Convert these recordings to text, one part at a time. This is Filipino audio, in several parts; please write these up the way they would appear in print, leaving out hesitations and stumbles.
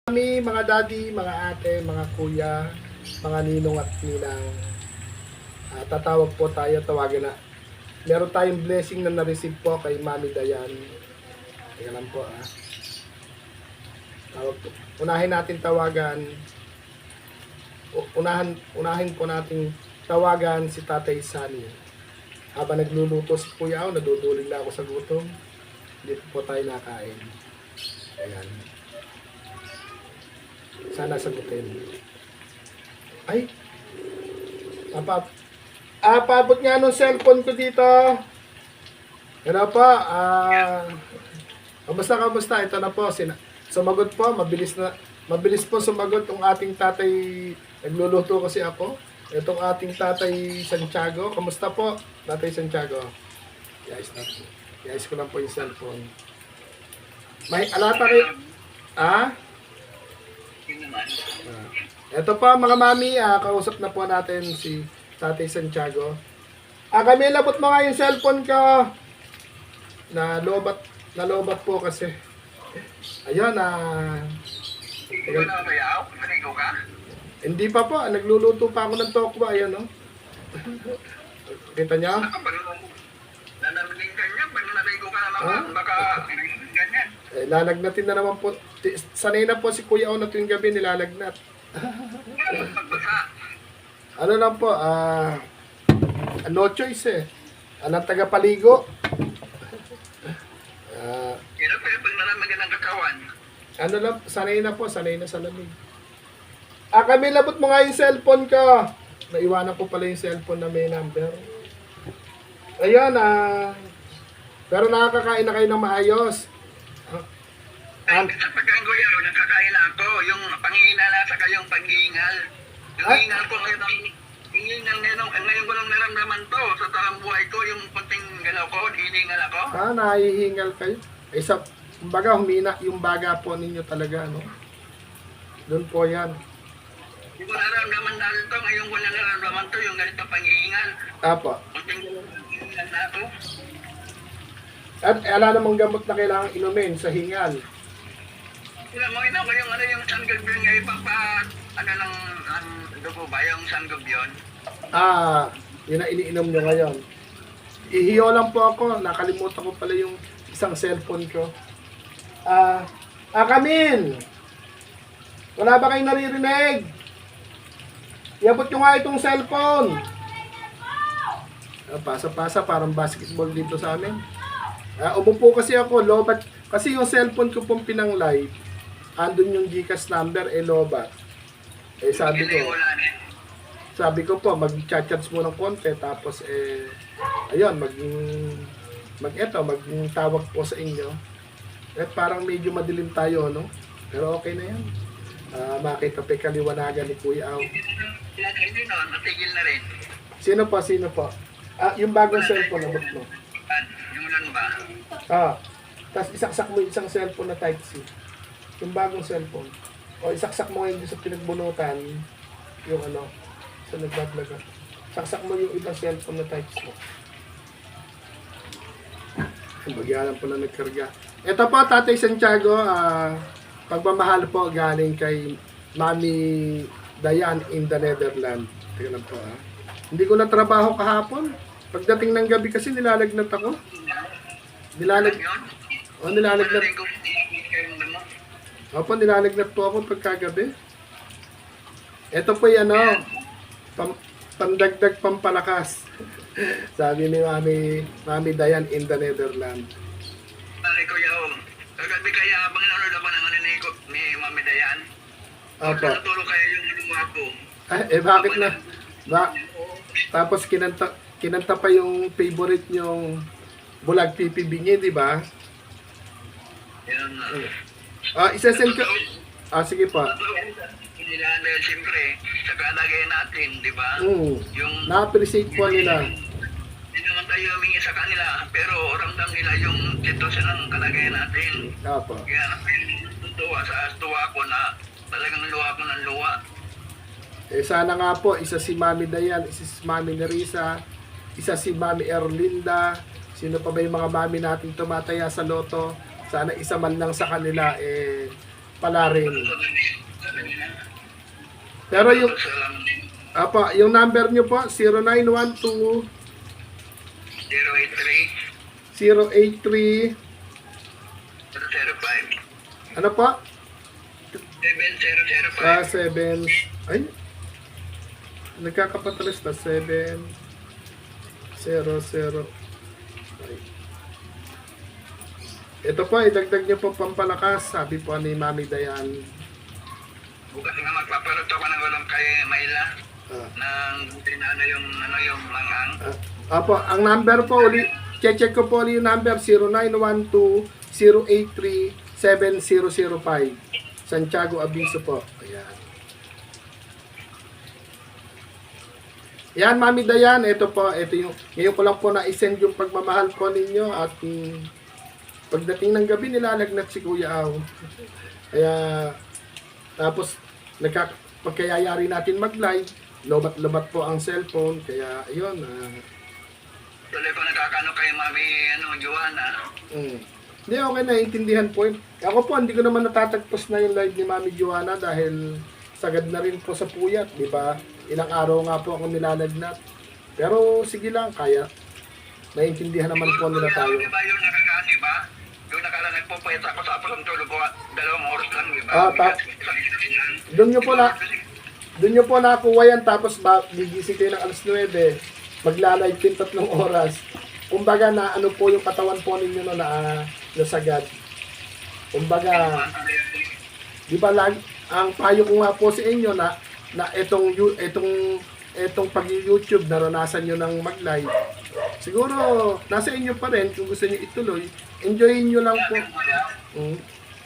Kami, mga daddy, mga ate, mga kuya, mga ninong at ninang, tatawag po tayo, tawagan na. Meron tayong blessing na na-receive po kay Mami Dayan. Teka lang po Tawag po. Unahin natin tawagan. Unahin po natin tawagan si Tatay Sunny. Habang nagluluto si Kuya ako, naduduling na ako sa gutom. Hindi po tayo nakain. Ayan. Sana sagutin. Ay! Paabot nga nung cellphone ko dito. Ano po? Kamusta? Ito na po. Sumagot po. Mabilis po sumagot ang ating tatay. Nagluluto kasi ako. Itong ating tatay Santiago. Kamusta po, Tatay Santiago? Iayos ko lang po yung cellphone. May alata kayo? Ito po mga mami, kausap na po natin si Tatay Santiago. Kami, labot mo nga yung cellphone ko. Nalobat po kasi. Ayun, hindi pa po, nagluluto pa ako ng tokwa, ayun, no? Kita niya? Lalagnatin na naman po. Sanay na po si Kuya O na tuwing gabi nilalagnat. Ano lang po, no choice eh. Anong tagapaligo? Ano lang, sanay na sa lamig. Kami, labot mo nga yung cellphone ko. Naiwanan ko pala yung cellphone na may number. Ayun, pero nakakakain na kayo ng maayos. Sa pagkanggoy ako, nakakain na ako. Yung pangingal na saka yung panghingal. Yung hingal ko ngayon, ngayon ko lang naramdaman to. Sa taong buhay ko, yung kunting galaw ko, hiningal ako. Nahihingal kayo. Kumbaga, humina yung baga po ninyo talaga, no? Doon po yan. Hindi ko naramdaman dahil to. Ngayon ko lang naramdaman to, yung ganito panghingal. Apo. Kunting hingal na ako. At ala namang gamot na kailangan inumin sa hingal. Wala mo, ina ko yung sanggabion ngayon, ang dugo ba, yung sanggabion? Yun ang iniinom nyo ngayon. Ihiyo lang po ako. Nakalimutan ko pala yung isang cellphone ko. Kamin! Wala ba kayong naririnig? Iabot nyo nga itong cellphone. Pasa-pasa, parang basketball dito sa amin. Umupo kasi ako, lobat. Kasi yung cellphone ko pong pinang-live, andun yung GCash number, lobat. Sabi ko po, mag-chat-chats mo ng konti, tapos ayun, mag-tawag po sa inyo. Parang medyo madilim tayo, no? Pero okay na yan. Makita pa kaliwanagan ni Kuya Aw. Hindi no, natigil na rin. Sino po? Yung bagong cellphone, abot mo. Yung lang ba? Tapos isaksak mo yung isang cellphone na Type-C. Yung bagong cellphone. O isaksak mo ngayon sa pinagbunutan, yung sa nagbablog. Saksak mo yung ibang cellphone na Type-C. Bagyanan po na nagkarga. Ito po, Tatay Santiago, pagmamahal po galing kay Mami Dayan in the Netherlands. Tingnan lang po, Hindi ko na trabaho kahapon. Pagdating ng gabi kasi nilalagnat ako. Nilalagnat po ako pagkagabi. Ito po yung pandagdag pampalakas. Sabi ni Mami Dayan in the Netherlands. Sabi ko yaw, kagabi kaya habang nanonood ako ng ni Mami Dayan. Opo. Natulog kaya yung luma ko. Bakit na? Tapos kinanta pa yung favorite nyong Bulag PPB niya, di ba? Yan na. Isasend ko. Sige po. Hindi na dahil siyempre, sa kalagay natin, di ba? Yung Na-appreciate po nila. Hindi naman tayo humingi sa kanila, pero ramdam nila yung sitwasyon ng kalagay natin. Opo. Kaya tuwa ko na talagang luwa ko ng luwa. Sana nga po, isa si Mami Dayan, isa si Mami Nerissa, isa si Mami Erlinda, sino pa ba yung mga mami natin tumataya sa loto? Sana isa man lang sa kanila pala rin. Pero yung, yung number nyo po, 0912 083 083 005 ano po? 7, 7005 ay, nagkakapatalis na, 7, 0, 0. Ay. Ito po, idagdag nyo po pampalakas, sabi po ni Mami Dayan. Bukas nga magpaparot ako ng walang kay Mayla ng yung mangang. Apo, ang number po uli, check ko po ulit yung number 0912-083-7005. Santiago Abiso po. Ayan. Yan, Mami Dayan, ito po, ito yung, ngayon ko lang po na-send yung pagmamahal po ninyo at pagdating ng gabi nilalagnat si Kuya Aw. Kaya, tapos, pagkayayari natin mag-live, lobat-lobat po ang cellphone, kaya, ayun, Tuloy ko nagkakano kay Mami, Joanna. Hindi, okay na, intindihan po yun. Ako po, hindi ko naman natatagpos na yung live ni Mami Joanna dahil sagad na rin po sa puyat, di ba? Ilang araw nga po ako nilalagnat. Pero sige lang, kaya. Naiintindihan naman po nila tayo. Di ba yung nakakaano, di ba? Yung nakala nagpupuyat tapos ang tulog ko, 2 oras lang, di ba? Doon nyo po nakuha yan, tapos gigising kayo ng alas 9, maglalive din 3 oras. Kumbaga na ano po yung katawan po ninyo na nasagad. Kumbaga, di ba lang, ang payo ko nga po sa inyo na etong pag-YouTube, naranasan nyo ng mag-live. Siguro, nasa inyo pa rin, kung gusto nyo ituloy, enjoyin nyo lang po.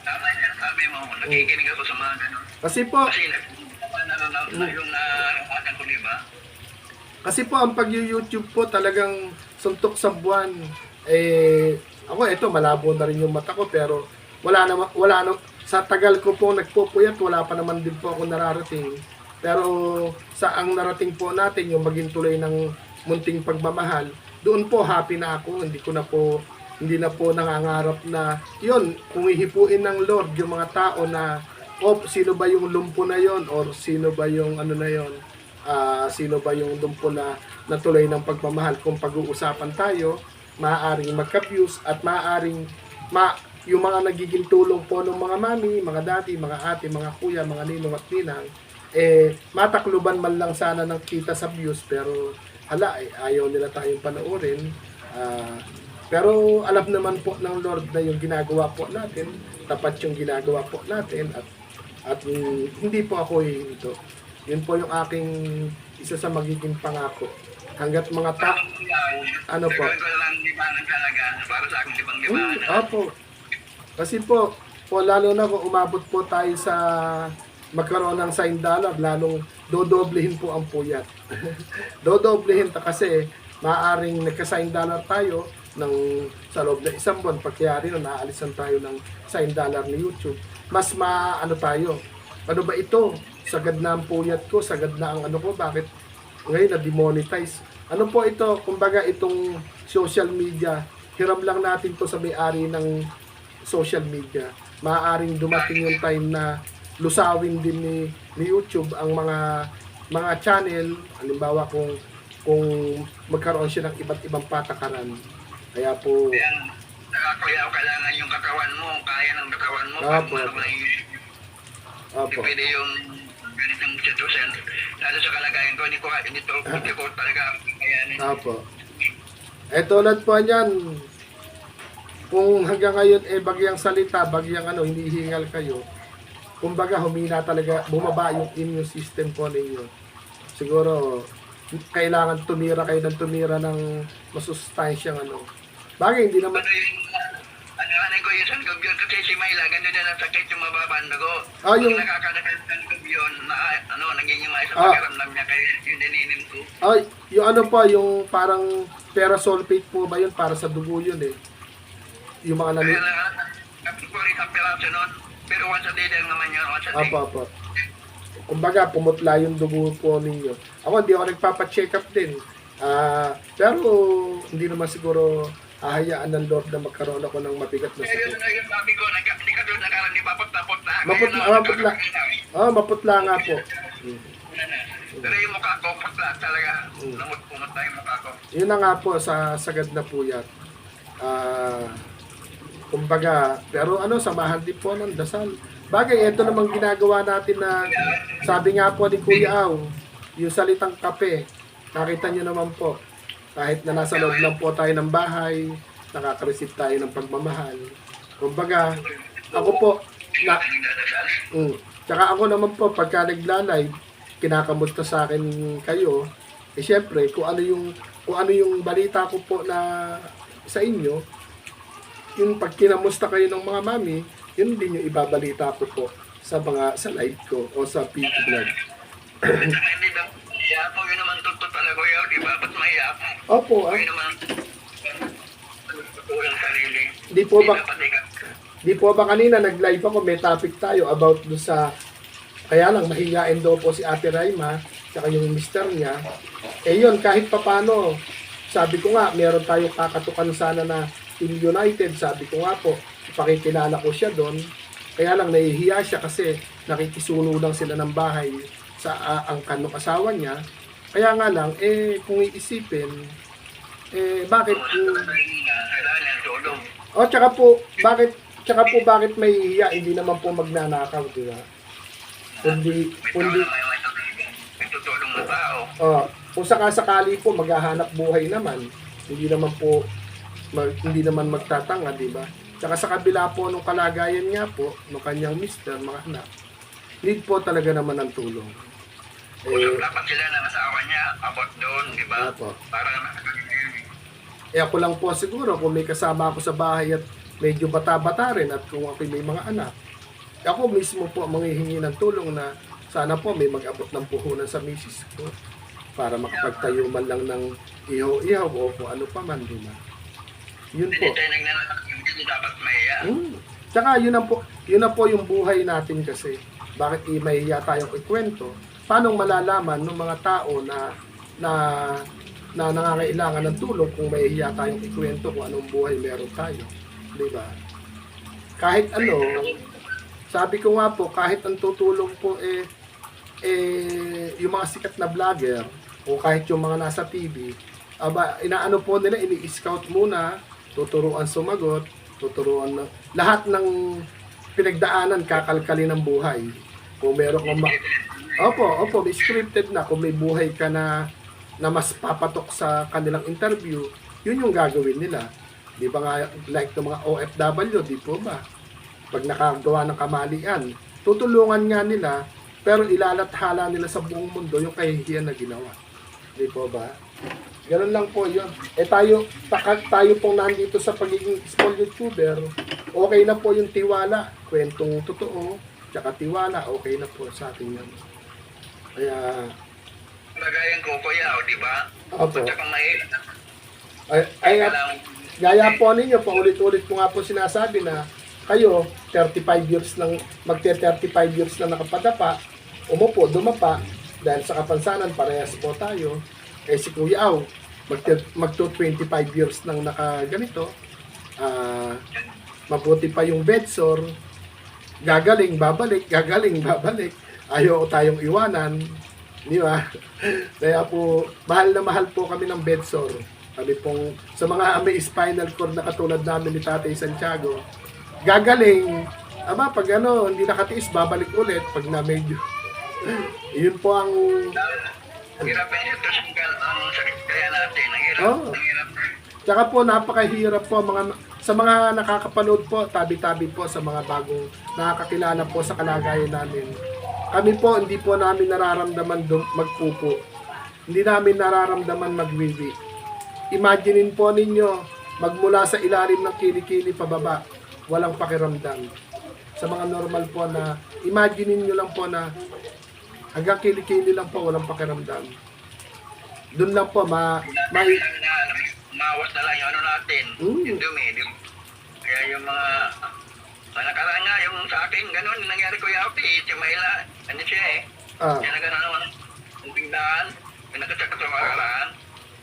Tama yan, sabi mo, nakikinig ako sa mga ganun. Kasi po, yung nakakatan ko, di ba? Kasi po, ang pag-YouTube po talagang suntok sa buwan. Ako, ito, malabo na rin yung mata ko, pero wala na, sa tagal ko po nagpupuyat, wala pa naman din po ako nararating. Pero sa ang narating po natin, yung maging tuloy ng munting pagmamahal, doon po happy na ako, hindi na po nangangarap na, yun, kung ihipuin ng Lord yung mga tao na, sino ba yung lumpo na yon or sino ba yung ano na yon, sino ba yung lumpo na natuloy ng pagmamahal. Kung pag-uusapan tayo, maaaring magka-views at maaaring yung mga nagiging tulong po ng mga mami, mga daddy, mga ate, mga kuya, mga ninong at ninang, matakluban man lang sana ng kita sa views, pero ayaw nila tayong panoorin. Pero alam naman po ng Lord na yung ginagawa po natin, tapat yung ginagawa po natin, at hindi po ako hihinto. Yun po yung aking isa sa magiging pangako. Hanggat mga ano po? Para sa akin, libang Opo. Kasi po, lalo na kung umabot po tayo sa magkaroon ng $1, lalong dodoblehin po ang puyat. Dodoblehin kasi maaaring nagka $1 tayo sa loob ng isang buwan, pagkayari na naalisan tayo ng $1 ni YouTube. Mas maano tayo. Ano ba ito? Sagad na ang puyat ko, sagad na ang ano ko, bakit ngayon na-demonetize? Ano po ito? Kumbaga itong social media, hiram lang natin to sa may-ari ng social media. Maaaring dumating yung time na lusawin din ni YouTube ang mga channel, halimbawa kung magkaroon siya ng iba't ibang patakaran. Kaya po kaya kailangan yung katawan mo, kaya ng katawan mo. Opo. Pwede yung ganitong sitwasyon. Lalo sa kalagayan ko, hindi ko talaga kayanin. Opo. Tulad po niyan, kung hanggang ngayon bagyang salita, bagyang hindi hingal kayo, kumbaga humina talaga, bumaba yung immune system po ninyo. Siguro, kailangan tumira kayo ng masustansyang Bagay, hindi naman... Ano ko yung sanggab yun? Kasi si Mayla, ganun din ang sakit yung mababang dugo. Yung... Kung nakakadakal sa sanggab yun, naging yung maayos ang pagkaramdam niya, kaya yung dininim ko. Yung yung parang ferrosulfate po ba yun? Para sa dugo yun Yung mga Kaya lang, isang piraso nun, pero once a day lang naman yun, once a day. Apo. Kumbaga, pumutla yung dugo po ninyo. Ako, hindi ako nagpapacheck up din. Pero, hindi naman siguro hahayaan ng Lord na magkaroon ako ng mabigat na Kaya yun sakit. na yung sabi ko, hindi ka doon nakaroon, di papot-tapot na. Maputla. Maputla nga po. Pero yung mukha ko, putla talaga. Lumot-pumot na yung mukha ko. Yun na nga po, sa sagad na puyat. Kumbaga, pero samahan din po ng dasal. Bagay, ito namang ginagawa natin na, sabi nga po ni Kuya Aw, yung salitang kape, nakita nyo naman po, kahit na nasa loob lang po tayo ng bahay, nakaka-receive tayo ng pagmamahal. Kumbaga, ako po, tsaka ako naman po, pagka nagla-live, kinakamusta sa akin kayo, syempre, kung ano yung balita ko po na sa inyo, yung pag kinamusta kayo ng mga mami, yun din yung ibabalita ko po sa live ko o sa PT vlog. Hindi daw, iyapo, yun naman totoo talaga yun, di ba? Ba't may iyapo? Opo, Yun naman, totoo yung sarili. di po ba kanina nag-live ako, may topic tayo about do sa, kaya lang mahihain daw po si Ate Raima, tsaka yung mister niya. Yun, kahit papano, sabi ko nga, meron tayong kakatukan sana na Team United, sabi ko nga po, pakikilala ko siya doon. Kaya lang nahihiya siya kasi nakikisuno lang sila ng bahay sa ang kanong asawa niya. Kaya nga lang, kung iisipin, bakit bakit may hiya, hindi naman po magnanakaw, di ba? Kundi may tutulong na tao. Kung sakasakali po maghahanap buhay naman, hindi naman magtatanga, di ba? Tsaka sa kabila po nung kalagayan niya po, nung kanyang mister, mga anak, need po talaga naman ng tulong. Dapat sila ng asawa niya, about doon, di ba? Apo. Para Ako lang po siguro, kung may kasama ako sa bahay at medyo bata-bata rin at kung ako may mga anak, ako mismo po manghihingi ng tulong na sana po may mag-abot ng puhunan sa misis ko para makapagtayo man lang ng ihaw-ihaw o kung ano pa man, di ba? Yun po. hindi dapat mahiya. Tsaka yun na po yung buhay natin kasi. Bakit mahiya tayong ikwento? Paano malalaman ng mga tao na nangangailangan ng tulong kung mahiya tayong ikwento kung anong buhay meron tayo? Di ba? Kahit sabi ko nga po, kahit ang tutulong po yung mga sikat na vlogger o kahit yung mga nasa TV, inaano po nila, ini-scout muna, tuturuan sumagot, tuturuan na lahat ng pinagdaanan, kakalkali ng buhay. Kung meron kang Opo, may scripted na. Kung may buhay ka na mas papatok sa kanilang interview, yun yung gagawin nila. Di ba nga, like ng mga OFW, di po ba? Pag nakagawa ng kamalian, tutulungan nga nila, pero ilalathala nila sa buong mundo yung kahihiyan na ginawa. Di po ba? Ganun lang po yun. Tayo pong nandito sa pagiging small YouTuber, okay na po yung tiwala. Kwentong totoo, tsaka tiwala, okay na po sa atin yan. Kaya, Lagayan ko, kuya, di ba? opo. Tsaka mahirap. Gaya po ninyo, paulit-ulit ko nga po sinasabi na kayo, 35 years lang, magte-35 years na nakapadapa, umupo, dumapa, dahil sa kapansanan, parehas po tayo. Si Kuya Aw, magto 25 years nang nakaganito, mabuti pa yung bedsore, gagaling, babalik, ayaw tayong iwanan, di ba? Kaya po, mahal na mahal po kami ng bedsore. Kami pong, sa mga may spinal cord na katulad namin ni Tatay Santiago, gagaling, pag hindi nakatiis, babalik ulit pag na medyo. Yun po ang Hirap yung sitwasyon ang sakit kaya natin. Ang hirap. Tsaka po, napakahirap po sa mga nakakapanood po, tabi-tabi po sa mga bagong nakakakilala po sa kalagayan namin. Kami po, hindi po namin nararamdaman magpupo. Hindi namin nararamdaman magwiwi. Imaginein po ninyo, magmula sa ilalim ng kilikili pababa, walang pakiramdam. Sa mga normal po na, imaginein nyo lang po na hanggang kilikili lang po, walang pakiramdam. Doon lang po, mawas na lang yung natin. Yung dumi. Kaya yung mga nakaraan nga, yung sa akin, ganun, nangyari ko yung si Mayla, siya Kaya na gano'n naman, yung biglaan, may nagkasakit sa makaraan.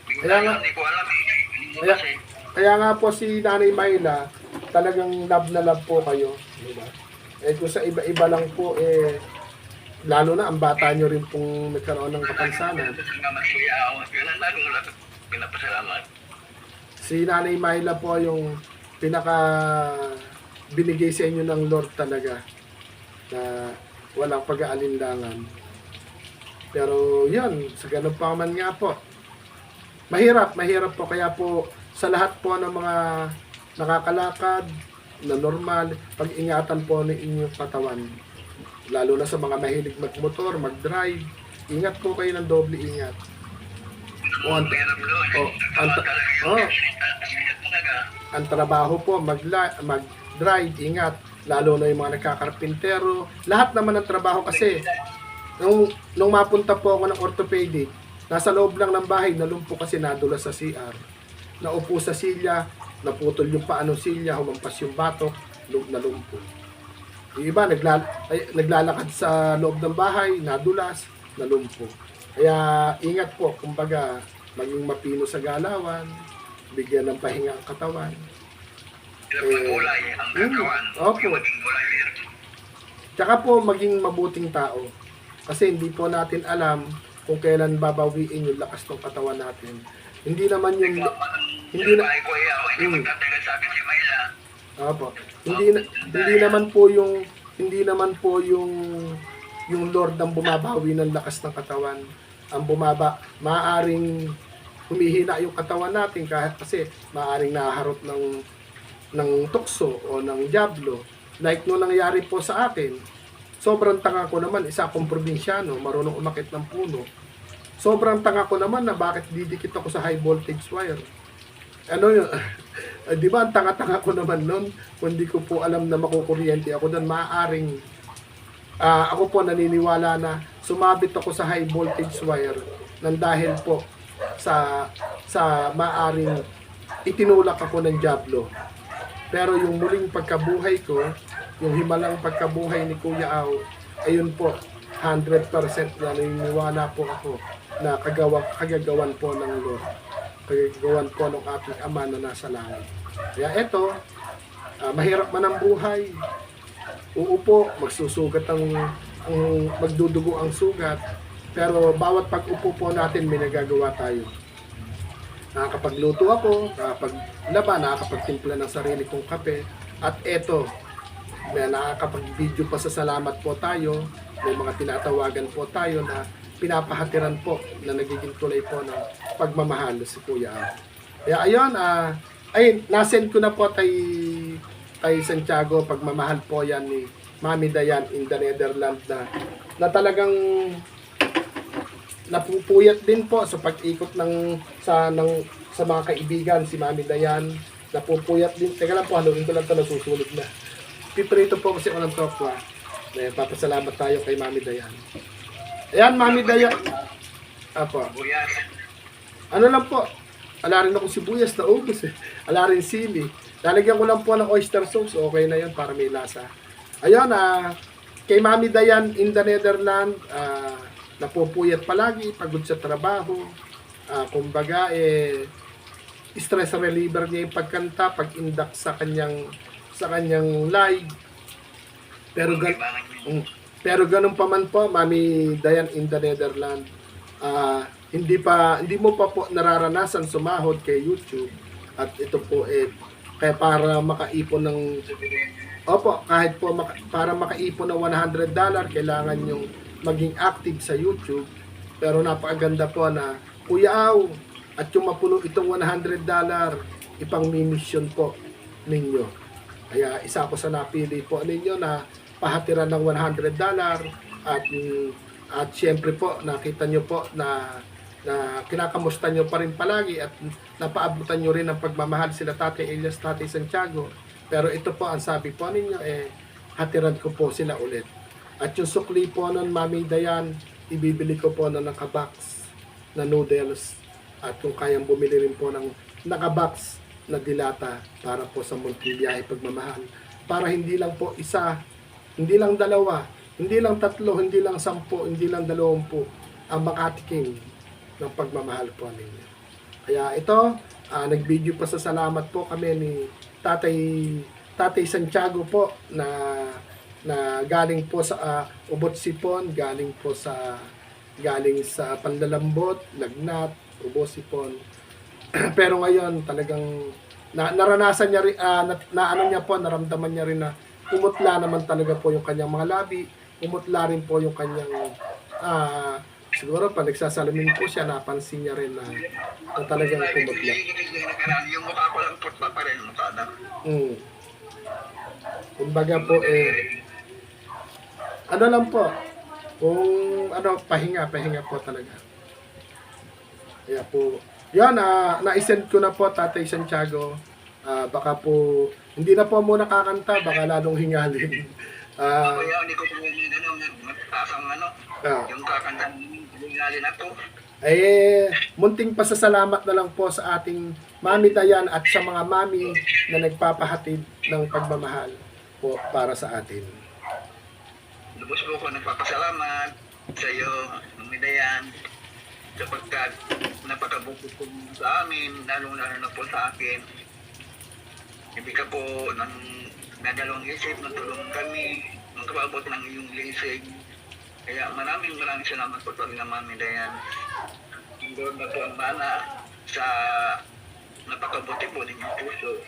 Biglaan, hindi ko alam kaya nga po si Nanay Myla, talagang love na love po kayo. Diba? Eh kung sa iba-iba lang po, lalo na ang bata nyo rin pong nagkaroon ng kapansanan. Salamat kuya ako. Yun ang lalo pinapasalamat. Si Nanay Myla po yung pinaka binigay sa inyo ng Lord talaga na walang pag-aalinlangan. Pero yun, sa ganun pa man nga po. Mahirap po. Kaya po sa lahat po ng mga nakakalakad na normal, pag-ingatan po ng inyong katawan. Lalo na sa mga mahilig magmotor, mag-drive. Ingat po kayo ng doble ingat. Ang trabaho po, mag-drive, ingat. Lalo na yung mga nagkakarpintero. Lahat naman ng trabaho kasi. Nung mapunta po ako ng orthopedic, nasa loob lang ng bahay, nalumpo kasi nadula sa CR. Naupo sa silya, naputol yung paanong silya, humampas yung batok, nalumpo. Yung iba, naglalakad sa loob ng bahay, nadulas, nalumpo. Kaya ingat po, kumbaga, maging mapino sa galawan, bigyan ng pahinga ang katawan. Gulay ang katawan. Opo. Tsaka po, maging mabuting tao. Kasi hindi po natin alam kung kailan babawiin yung lakas ng katawan natin. Hindi naman yung... Hindi na... Opo. Hindi naman po yung Lord ang bumabawi ng lakas ng katawan. Ang maaaring humihina yung katawan natin kasi maaaring naharot ng tukso o ng diablo. Like nung nangyari po sa akin, sobrang tanga ko naman, isa akong probinsyano, marunong umakit ng puno. Sobrang tanga ko naman na bakit didikit ako sa high voltage wire. Ano yun? Di ba ang tanga-tanga ko naman nun, kung di ko po alam na makukuryente ako doon, maaaring ako po naniniwala na sumabit ako sa high voltage wire nang dahil po sa maaaring itinulak ako ng diablo. Pero yung muling pagkabuhay ko, yung himalang pagkabuhay ni Kuya Au, ayun po, 100% na naniniwala po ako na kagagawan po ng Lord. Kagagawan po ng ating Ama na nasa langit. Kaya eto, mahirap man ang buhay. Uupo, magsusugat magdudugo ang sugat. Pero bawat pag-upo po natin, may nagagawa tayo. Nakakapagluto ako, nakakapaglaba, nakakapagtimpla ng sarili kong kape. At eto, may nakakapag-video pa sa salamat po tayo. May mga tinatawagan po tayo na pinapahatiran po na nagiging tulay po ng pagmamahal si Kuya Au. Kaya ayun, nasend ko na po kay Santiago, pagmamahal po yan ni Mami Dayan in the Netherlands na talagang napupuyat din po sa pag-ikot sa mga kaibigan si Mami Dayan. Napupuyat din. Teka lang po, haluin ko lang ito, nasusunog na. Piprito po kasi ako ng tokwa. Papasalamat tayo kay Mami Dayan. Ayan, Mami Dayan. Apo. Ano lang po, ala rin ako sibuyas na ubos ala rin sili. Lalagyan ko lang po ng oyster sauce, okay na yun para may lasa. Ayun, kay Mami Dayan in the Netherlands, napupuyat palagi, pagod sa trabaho. Kumbaga, stress reliever niya yung pagkanta, pag-induct sa kanyang live. Pero ganun pa man po, Mami Dayan in the Netherlands, hindi mo pa po nararanasan sumahod kay YouTube. At ito po kaya para makaipon ng kahit po para makaipon ng $100, kailangan yung maging active sa YouTube. Pero napakaganda po na Kuya Au, at yung mapuno itong $100, ipang-mission po ninyo. Kaya isa ko sa napili po ninyo na pahatiran ng $100 at syempre po nakita nyo po na kinakamusta nyo pa rin palagi at napaabutan nyo rin ang pagmamahal sila Tatay Elias, Tatay Santiago. Pero ito po ang sabi po ninyo, hatiran ko po sila ulit. At yung sukli po ng Mami Dayan, ibibili ko po na nakabox na noodles at kung kayang bumili rin po ng nakabox na dilata para po sa munting biyahe pagmamahal. Para hindi lang po isa, hindi lang dalawa, hindi lang tatlo, hindi lang 10, hindi lang 20 ang makatikim ng pagmamahal po ninyo. Kaya ito, Nag-video pa sa salamat po kami ni Tatay Tatay Santiago po na galing po sa Ubot Sipon, galing sa Panlalambot, Lagnat, Ubot Sipon. Pero ngayon talagang naranasan niya rin, ano niya po, naramdaman niya rin na umutla naman talaga po yung kanyang mga labi, umutla rin po yung kanyang siguro pag nagsasalamin po siya, napansin niya rin na talagang umutla. Yung mukha ko lang putla pa rin, mukha na. Kumbaga po ano lang po, kung pahinga po talaga. Kaya po, yan, na-send ko na po, Tatay Santiago. Baka po, hindi na po muna kakanta, baka lalong hingalin. Kaya hindi ko po matasang yung kakanta hingalin ako. Munting pasasalamat na lang po sa ating Mami Dayan at sa mga mami na nagpapahatid ng pagmamahal po para sa atin. Lubos po ko nagpapasalamat sa iyo, Mami Dayan, sapagkat napakabuti po sa amin, lalong-lalo na po sa akin. Hindi ka po ng nadalawang isip, natulungan kami, magkababot ng iyong lisig. Kaya maraming salamat po talaga, Mami Dayan. Doon na po ang mana sa napakabuti po ninyong puso.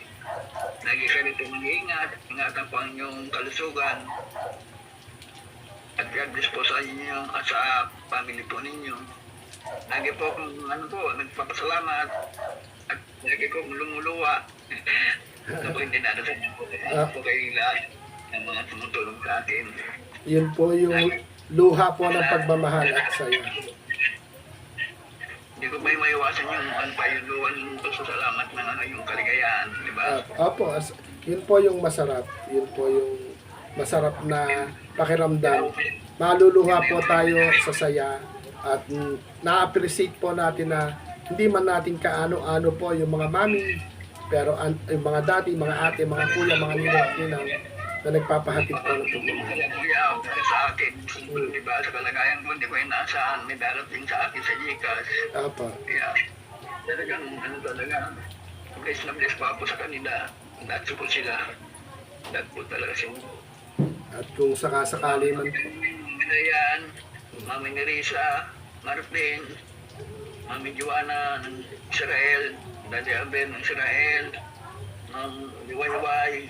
Lagi ka rito mag-iingat, ingatan po ang inyong kalusugan. At God bless po sa inyo at sa family po ninyo. Lagi po akong nagpapasalamat at lagi kong lumuluwa. Ito po hindi nadasan niyo po. Po kayo lahat ng mga tumutulong sa akin. Yun po yung luha po ng pagmamahal at saya. Hindi ko may maiwasan yung luha ng pasasalamat ng yung kaligayahan, di ba? Opo, yun po yung masarap. Yun po yung masarap na pakiramdam. Maluluha po tayo sa saya at na-appreciate po natin na hindi man natin kaano-ano po yung mga mami, pero yung mga daddy, mga ate, mga kuya, mga ninang na nagpapahatid po ng pagmamahal. Kaya sa akin, di ba, sa kalagayan ko, hindi ko inaasahan, may darating sa akin sa Gcash. Opo. Kaya talagang talaga, bless na bless pa ako sa kanila. Lahat po sila. Lahat po talaga sila. At kung sakasakali man Dayan, Mami Nerissa, Martin, Mami Joanna ng Israel, Daddy Abel ng Israel, Ma'am Liwayway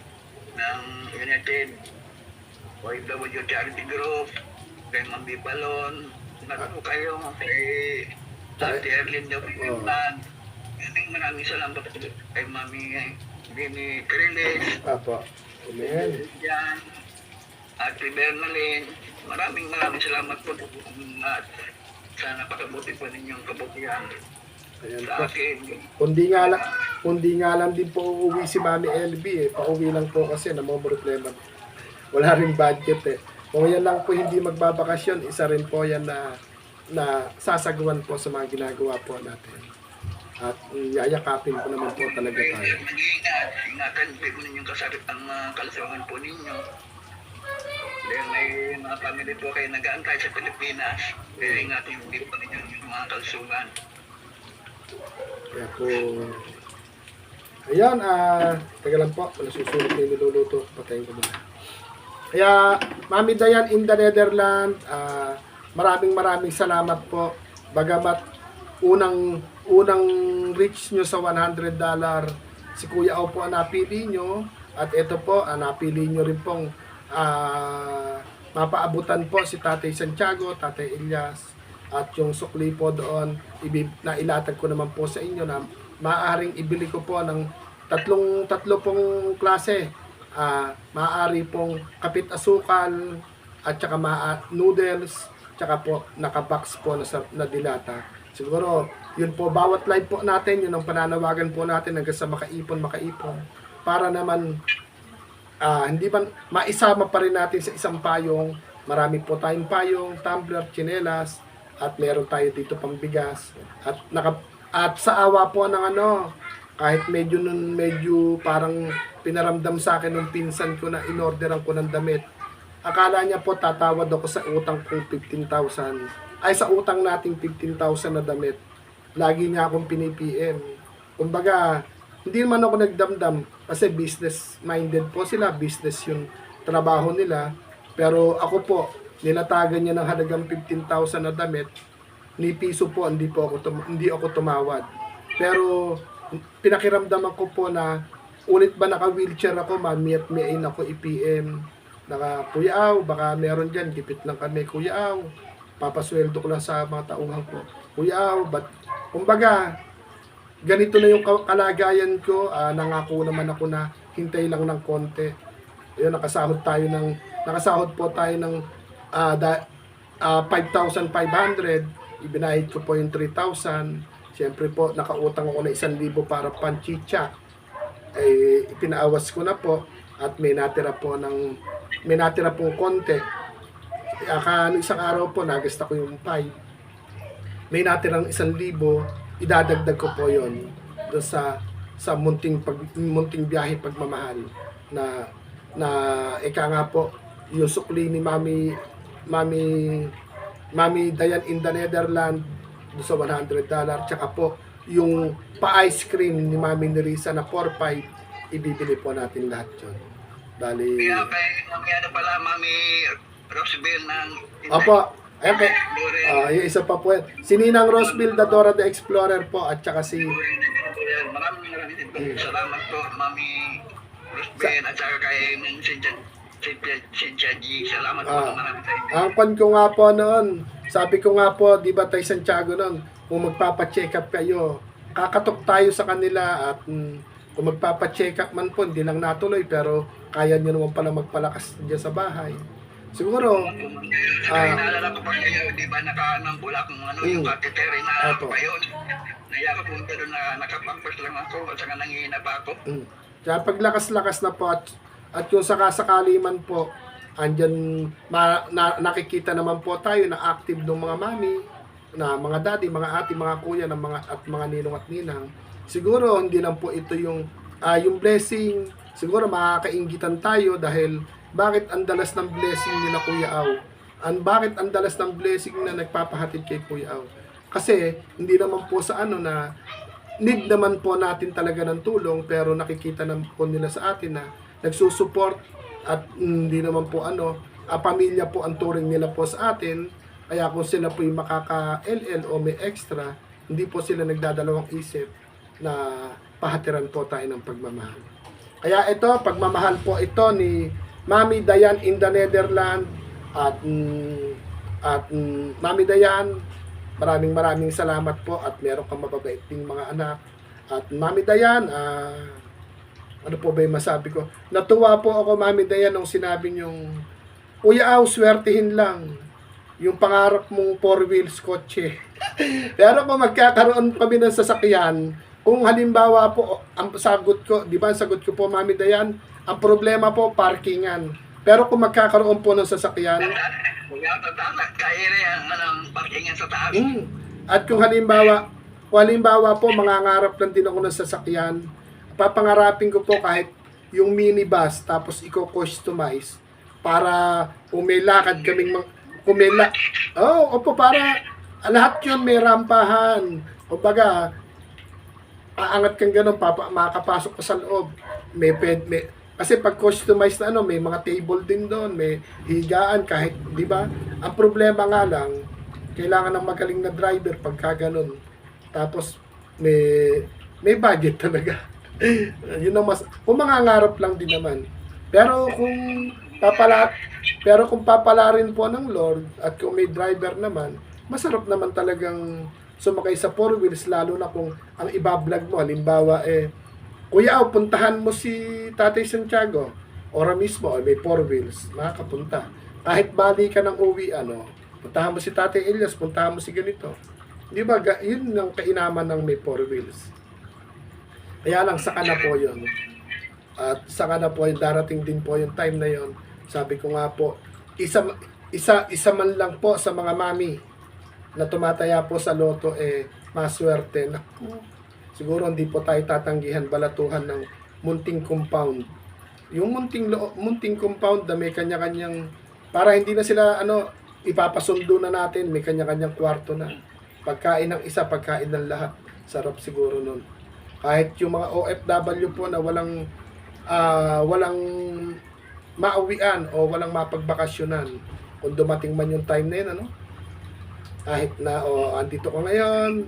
ng United, OFW Charity Group, kay Ma'am Bipalon, po kayo, kay Ate Erlyn Jopitan, maraming salamat kay Mami Bini Cariles, Opo. Amen. Ate Bernalyn, maraming salamat po at sa napakabuti po ninyong kabutihan Ayan sa po. akin. Kundi nga lang din po uuwi si Mami LB Pauwi lang po kasi na mga problema. Wala ring budget Kung yan lang po hindi magbabakasyon, isa rin po yan na sasagawan po sa mga ginagawa po natin. At yayakapin po naman po talaga tayo. Ingatan po ninyong kasakit ang kalusugan po ninyo. Dahil may mga family po kayo nag-aantay sa Pilipinas. Kaya ingatan yung po ninyo yung mga kalusugan. Kaya po, ayan, taga lang po, nasusunod na yung niluluto, patayin ko muna. Kaya, Mami Dayan in the Netherlands, maraming salamat po. Bagamat unang reach nyo sa $100, si Kuya Au po ang napili nyo, at ito po, napili nyo rin pong mapaabutan po si Tatay Santiago, Tatay Elias, at yung sukli po doon, nailatag ko naman po sa inyo na maaaring ibili ko po ng tatlo pong klase. Maaari pong kapit asukal, at saka noodles, tsaka po nakabox po na dilata. Siguro, yun po, bawat live po natin, yun ang pananawagan po natin hanggang sa makaipon. Para naman, hindi man maisama pa rin natin sa isang payong. Marami po tayong payong, tumbler, tsinelas, at meron tayo dito pambigas. At sa awa po ng kahit medyo parang pinaramdam sa akin ng pinsan ko na inorderan ko ng damit. Akala niya po tatawad ako sa utang kong 15,000. Ay, sa utang nating 15,000 na damit. Lagi niya akong pinipm. kumbaga, hindi naman ako nagdamdam kasi business-minded po sila, business yung trabaho nila. Pero ako po, ninatagan niya ng halagang 15,000 na damit, ni piso po, hindi ako tumawad. Pero pinakiramdaman ko po na ulit ba naka-wheelchair ako, mamiat-miain ako i-PM. Kuya Aw, baka meron dyan, gipit lang kami, Kuya Aw. Papasweldo ko lang sa mga tauhan ko. Kuya Aw, kumbaga, ganito na yung kalagayan ko. Nangako naman ako na hintay lang ng konti. Ayun, nakasahod po tayo ng 5,500. Ibinahid ko po yung 3,000. Siyempre po, nakautang ako na 1,000 para panchicha. Ipinaawas ko na po at may natira pong konti. Isang araw po, nagasta ko yung 5. May natirang 1,000, idadagdag ko po yon doon sa munting biyahe pagmamahal na ika nga po yung sukli ni Mami Dayan in the Netherlands doon sa $100, tsaka po yung pa-ice cream ni Mami Nerissa na 4-5, ibibili po natin lahat yun. Bali, Kaya pala, Mami Rosabel ng... Opo, okay. Yung isa pa po yan. Si Ninang Roseville, the Dora the Explorer po, at saka si... Maraming salamat po, Mami Rosabel, at saka kay Cynthia G. Salamat po, maraming sa inyo. Ang pan ko nga po noon, sabi ko nga po, di ba tayo Santiago noon, kung magpapa-check up kayo, kakatok tayo sa kanila at kung magpapa-check up man po, hindi lang natuloy, pero kaya nyo naman pala magpalakas dyan sa bahay. Siguro, naalala ko pa kayo, di ba nakaanambula kung yung catheter, naalala ko pa yun. Naiya ko punta doon na nakapampers lang ako, at saka nangihina pa ako. Kaya paglakas-lakas na po at yung sakasakali man po, andyan nakikita naman po tayo na active ng mga mami, na mga daddy, mga ate, mga kuya, at mga ninong at ninang. Siguro hindi lang po ito yung blessing. Siguro makakainggitan tayo dahil bakit ang dalas ng blessing nila Kuya Aw? Bakit ang dalas ng blessing na nagpapahatid kay Kuya Aw? Kasi hindi naman po sa na need naman po natin talaga ng tulong, pero nakikita naman po nila sa atin na nagsusupport at hindi naman po pamilya po ang turing nila po sa atin. Kaya kung sila po yung makaka-LL o may extra, hindi po sila nagdadalawang isip na pahatiran po tayo ng pagmamahal. Kaya ito, pagmamahal po ito ni Mami Dayan in the Netherlands at Mami Dayan, maraming salamat po at meron kang mababaiting mga anak. At Mami Dayan, ano po ba yung masabi ko? Natuwa po ako, Mami Dayan, nung sinabi niyong, Kuya Aw, swertihin lang yung pangarap mong 4 wheels kotse. Pero kung magkakaroon kami ng sasakyan, kung halimbawa po, ang sagot ko, di ba, ang sagot ko po, Mami Dayan, ang problema po, parkingan. Pero kung magkakaroon po ng sasakyan, kaya rin ang parkingan sa taas. At kung halimbawa po, mangangarap lang din ako ng sasakyan, papangarapin ko po kahit yung minibus, tapos i-customize para kung may lakad kaming para lahat yun may rampahan. Kumbaga, aangat kang ganun, makakapasok ka sa loob. Kasi pag customized na may mga table din doon, may higaan kahit, di ba? Ang problema nga lang, kailangan ng magaling na driver pagka ganun. Tapos, may budget talaga. Yun ang kung mangangarap lang din naman. Pero kung papalarin po ng Lord at kung may driver naman, masarap naman talagang sumakay sa 4 wheels, lalo na kung ang ibablog mo, halimbawa Kuya Aw, puntahan mo si Tatay Santiago, ora mismo, may 4 wheels, makakapunta. Kahit bali ka ng uwi, puntahan mo si Tatay Elias, puntahan mo si ganito. Di ba, yun ang kainaman ng may 4 wheels. Kaya lang, saka na po yun. At saka na po, darating din po yung time na yun. Sabi ko nga po, isa man lang po sa mga mami na tumataya po sa loto, maswerte. Naku, siguro hindi po tayo tatanggihan balatuhan ng munting compound. Yung munting compound na may kanya-kanyang, para hindi na sila ipapasundo na natin, may kanya-kanyang kwarto na. Pagkain ng isa, pagkain ng lahat. Sarap siguro nun. Kahit yung mga OFW po na walang mauwian o walang mapagbakasyonan, kung dumating man yung time na yun, ano? Kahit na, andito ko ngayon,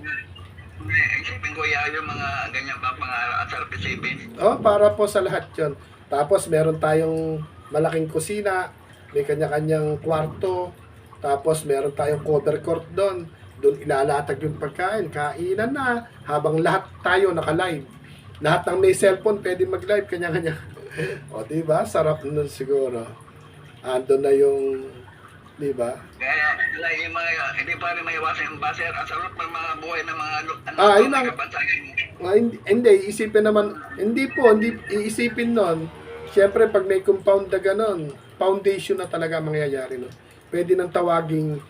Isipin ko yung mga ganyan ba mga asal isipin. para po sa lahat yon. Tapos meron tayong malaking kusina, may kanya-kanyang kwarto, tapos meron tayong cover court doon. Doon ilalatag yung pagkain, kainan na, habang lahat tayo naka-live. Lahat ng may cellphone pwede mag-live, kanya-kanya. O, di ba? Sarap nun siguro. Andun na yung, di ba? Kaya yung mga, hindi pa rin may iwasan yung baser at sarap ng mga buhay ng mga Yun ang, kapansagan. hindi, isipin naman, hindi iisipin nun. Siyempre, pag may compound na ganon, foundation na talaga mangyayari nun. Pwede nang tawaging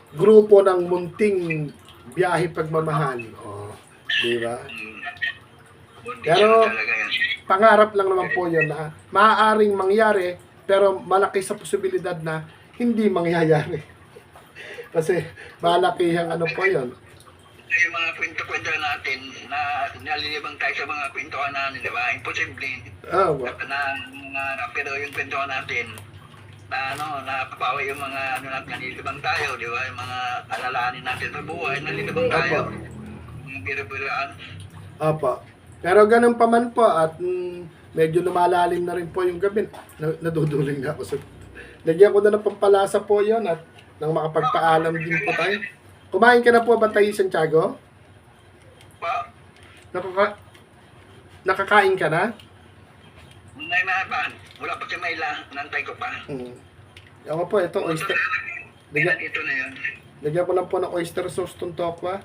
grupo ng munting biyahe pagmamahal. O, di ba? Pero, pangarap lang naman po yun na maaaring mangyari, pero malaki sa posibilidad na hindi mangyayari. Kasi malaki ang ano po yun. Yung mga kwento-kwento natin na nalilibang tayo sa mga kwentuhan natin, di ba? Imposible. Pero yung kwentuhan natin, na napapawi yung mga natin, nalilibang tayo, di ba? Yung mga alalahanin natin sa buhay, nalilibang tayo. Yung biro-biroan. Opo. Pero ganun pa man po at medyo lumalalim na rin po yung gabi. Naduduling na ako sa... Lagyan ko na ng pampalasa po yon at nang makapagpaalam din po tayo. Kumain ka na po ba tayo, Santiago? Pa, Nakakain ka na? may mahaban. Wala pa si Mayla, nantay ko pa. Ako po, ito oyster. Ito na yun. Lagyan ko lang po ng oyster sauce tong tokwa.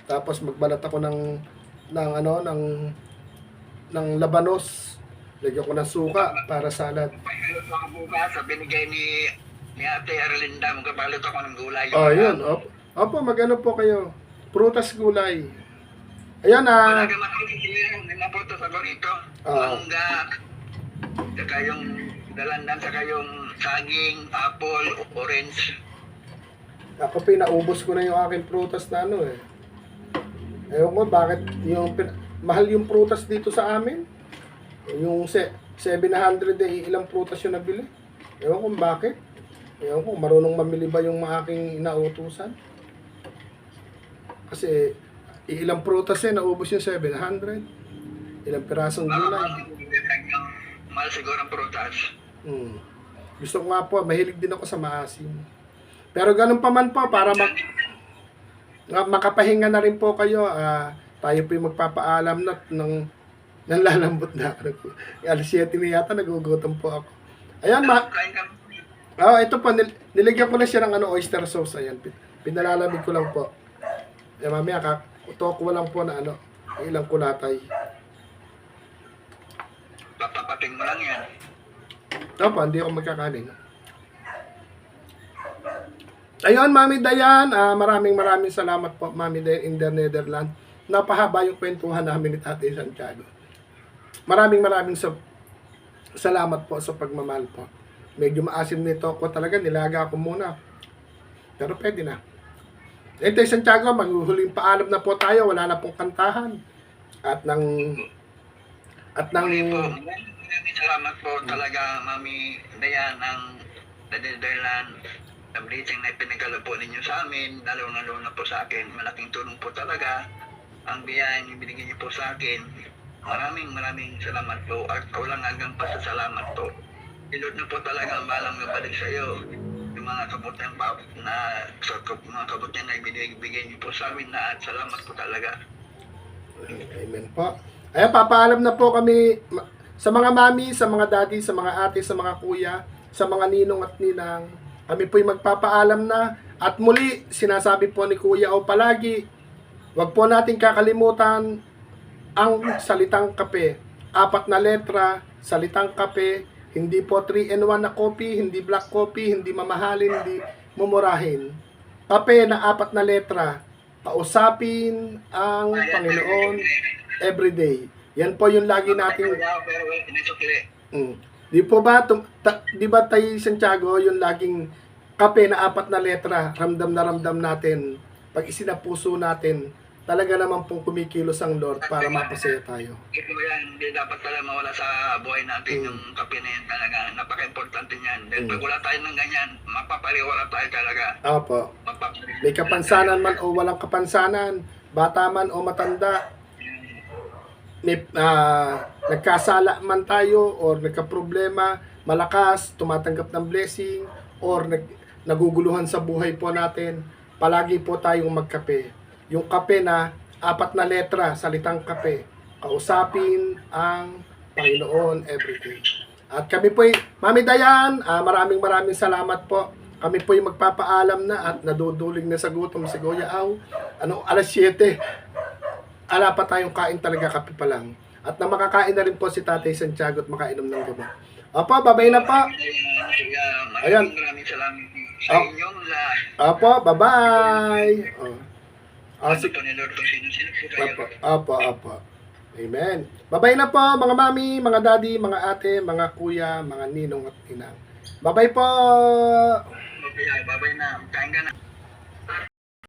Tapos magbalat ako ng labanos. Lagyan ko ng suka para salad. Pagkalot ako bukas, binigay ni Ate Arlinda, magkabalot ako ng gulay. Yun. Opo, magano po kayo. Prutas gulay. Ayan Wala ka makakasiyan, may maputos ako rito. Ah. Mangga, saka yung dalandan, saka yung saging, apple, orange. Ako pinaubos ko na yung aking prutas na Ewan ko bakit mahal yung prutas dito sa amin. Yung 700 ilang prutas yung nabili. Ewan ko bakit. Ewan ko marunong mamili ba yung mga aking inautusan. Kasi ilang prutas naubos yung 700. Ilang pirasong gulay. Mahal siguro ang prutas. Gusto ko nga po, mahilig din ako sa maasim. Pero ganun pa man po, para makapahinga na rin po kayo, tayo po yung magpapaalam na nang lalambot na ako. Alas 7 na yata, nagugutom po ako. Ayan, Kain ka. ito po, nilagyan ko na siya ng oyster sauce. Ayan, pinalalamig ko lang po. Mamaya, tokwa lang po na ilang kulatay. Papapating mo lang yan. Opo, hindi ako magkakanin. Ayun, Mami Dayan, maraming salamat po, Mami Dayan in the Netherlands. Napahaba yung kwentuhan namin ni Tatay Santiago. Maraming salamat po sa pagmamahal po. Medyo maasim nito ko talaga, nilaga ko muna. Pero pwede na. Tatay Santiago, maghuhuling paalam na po tayo, wala na pong kantahan. At Maraming salamat po talaga, Mami Dayan, ng Netherlands. Sa blessing na pinagalo po ninyo sa amin, lalo na po sa akin. Malaking tulong po talaga ang biyahe yung binigyan niyo po sa akin. Maraming salamat po at walang hanggang pasasalamat po. Ilod na po talaga ang balang mabalik sa iyo. Yung mga kabutan pa na mga kabutan na ibigay niyo po sa amin na at salamat po talaga. Amen po. Ayan, papaalam na po kami sa mga mami, sa mga daddy, sa mga ate, sa mga kuya, sa mga ninong at ninang. Kami po'y magpapaalam na. At muli, sinasabi po ni Kuya O palagi, wag po natin kakalimutan ang salitang kape. 4 na letra, salitang kape. Hindi po 3-in-1 na coffee, hindi black coffee, hindi mamahalin, hindi mumurahin. Kape na 4 na letra. Kausapin ang Panginoon everyday. Yan po yung lagi nating... Di po ba, di ba tayo Santiago, yung laging kape na 4 na letra, ramdam na ramdam natin, pag isinapuso natin, talaga naman pong kumikilos ang Lord para mapasaya tayo. Ito yan, hindi dapat talaga mawala sa buhay natin yung kape na yan talaga. Napaka-importante niyan. Dahil pag wala tayo ng ganyan, mapapariwala tayo talaga. Opo. May kapansanan man o walang kapansanan, bata man o matanda, may, nagkasala man tayo or nagka-problema, malakas, tumatanggap ng blessing, or naguguluhan sa buhay po natin, palagi po tayong magkape. Yung kape na 4 na letra, salitang kape, kausapin ang Panginoon everyday. At kami po, Mami Dayan, maraming salamat po. Kami po yung magpapaalam na at naduduling na sa gutom si Kuya Aw. Alas 7. Ala pa tayong kain talaga, kape pa lang. At na makakain na rin po si Tatay Santiago at makainom ng gamot. Opo, babay na po. Ayan. Maraming salamat sa inyong lahat. Opo, bye-bye. Ito ni Lord, kung sino-sino po kayo. Opo. Amen. Babay na po, mga mami, mga daddy, mga ate, mga kuya, mga ninong at inang. Babay po. Okay, babay na. Kain ka na.